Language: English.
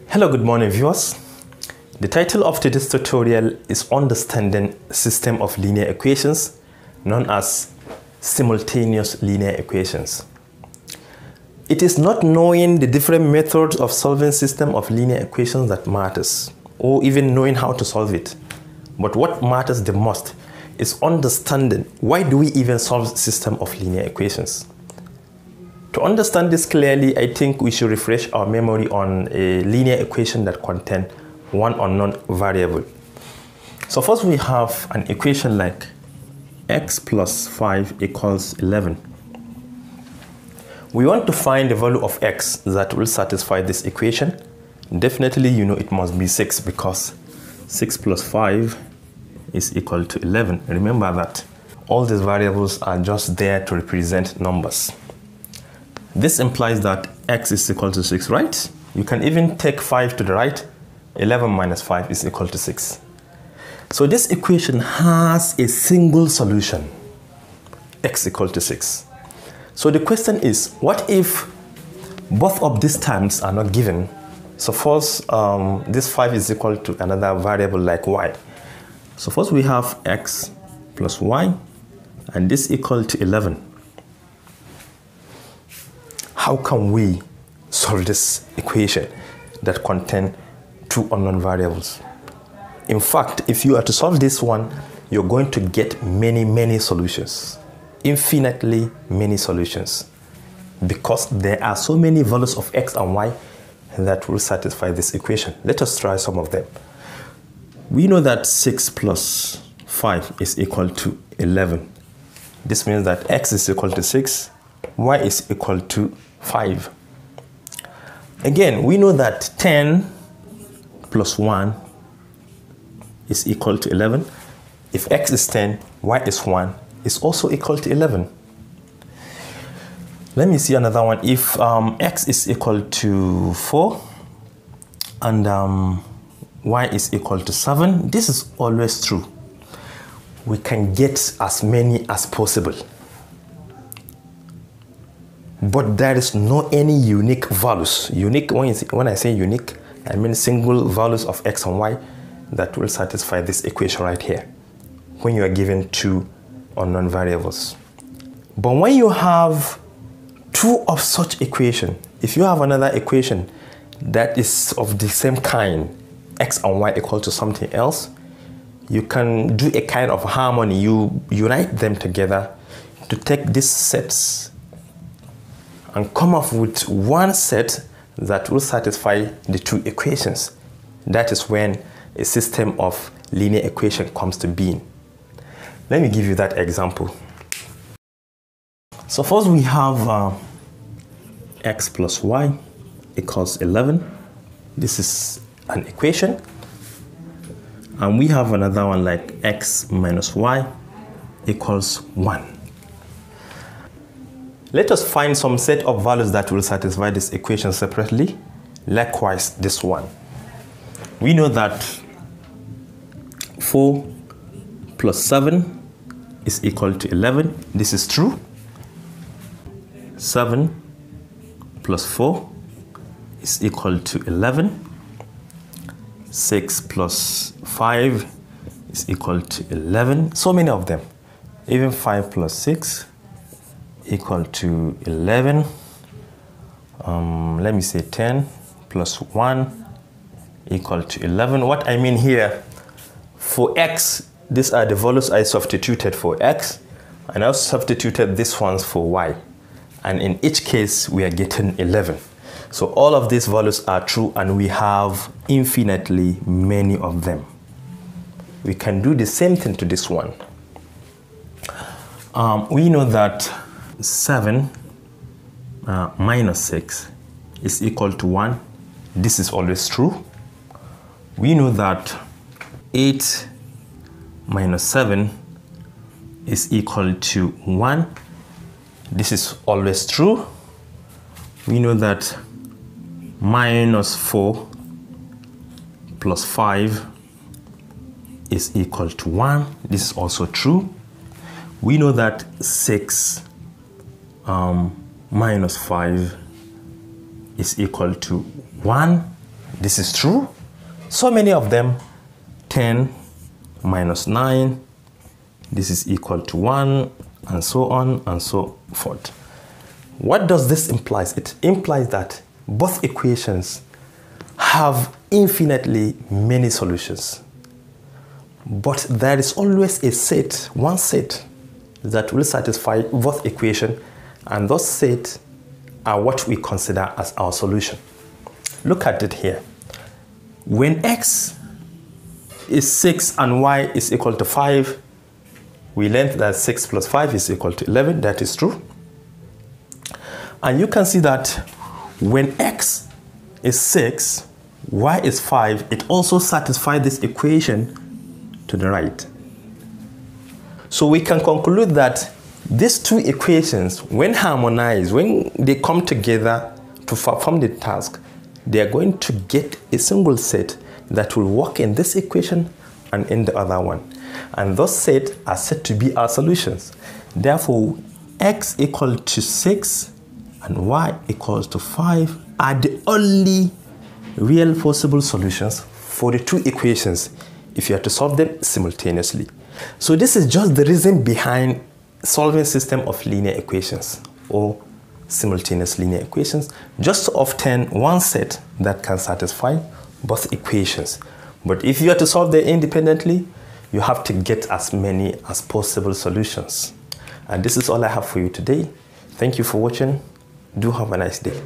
Hello, good morning viewers. The title of today's tutorial is Understanding System of Linear Equations, known as Simultaneous Linear Equations. It is not knowing the different methods of solving system of linear equations that matters, or even knowing how to solve it. But what matters the most is understanding why do we even solve system of linear equations. To understand this clearly, I think we should refresh our memory on a linear equation that contains one unknown variable. So first we have an equation like x plus 5 equals 11. We want to find the value of x that will satisfy this equation. Definitely you know it must be 6 because 6 plus 5 is equal to 11. Remember that all these variables are just there to represent numbers. This implies that x is equal to 6, right? You can even take 5 to the right. 11 minus 5 is equal to 6. So this equation has a single solution, x equal to 6. So the question is, what if both of these terms are not given? Suppose this 5 is equal to another variable like y. Suppose we have x plus y, and this equal to 11. How can we solve this equation that contains two unknown variables? In fact, if you are to solve this one, you're going to get many solutions, infinitely many solutions, because there are so many values of x and y that will satisfy this equation. Let us try some of them. We know that 6 plus 5 is equal to 11. This means that x is equal to 6, y is equal to 5. Again, we know that 10 plus 1 is equal to 11. If x is 10, y is 1, is also equal to 11. Let me see another one. If x is equal to 4 and y is equal to 7, this is always true. We can get as many as possible. But there is no any unique values. Unique, when I say unique, I mean single values of x and y that will satisfy this equation right here when you are given two unknown variables. But when you have two of such equation, if you have another equation that is of the same kind, x and y equal to something else, you can do a kind of harmony. You unite them together to take these sets and come up with one set that will satisfy the two equations. That is when a system of linear equation comes to being. Let me give you that example. Suppose we have x plus y equals 11. This is an equation. And we have another one like x minus y equals 1. Let us find some set of values that will satisfy this equation separately. Likewise, this one. We know that 4 plus 7 is equal to 11. This is true. 7 plus 4 is equal to 11. 6 plus 5 is equal to 11. So many of them. Even 5 plus 6 equal to 11. Let me say 10 plus 1 equal to 11. What I mean here, for x, these are the values I substituted for x, and I substituted these ones for y. And in each case, we are getting 11. So all of these values are true, and we have infinitely many of them. We can do the same thing to this one. We know that 7 minus 6 is equal to 1. This is always true. We know that 8 minus 7 is equal to 1. This is always true. We know that minus 4 plus 5 is equal to 1. This is also true. We know that 6 minus 5 is equal to 1. This is true. So many of them. 10 minus 9, this is equal to 1, and so on and so forth. What does this imply? It implies that both equations have infinitely many solutions. But there is always a set, one set, that will satisfy both equations, and those sets are what we consider as our solution. Look at it here. When x is 6 and y is equal to 5, we learned that 6 plus 5 is equal to 11. That is true. And you can see that when x is 6, y is 5, it also satisfies this equation to the right. So we can conclude that these two equations, when harmonized, when they come together to perform the task, they are going to get a single set that will work in this equation and in the other one. And those sets are said to be our solutions. Therefore, x equal to 6 and y equals to 5 are the only real possible solutions for the two equations if you have to solve them simultaneously. So this is just the reason behind solving system of linear equations or simultaneous linear equations, just to obtain one set that can satisfy both equations. But if you are to solve them independently, you have to get as many as possible solutions. And this is all I have for you today. Thank you for watching. Do have a nice day.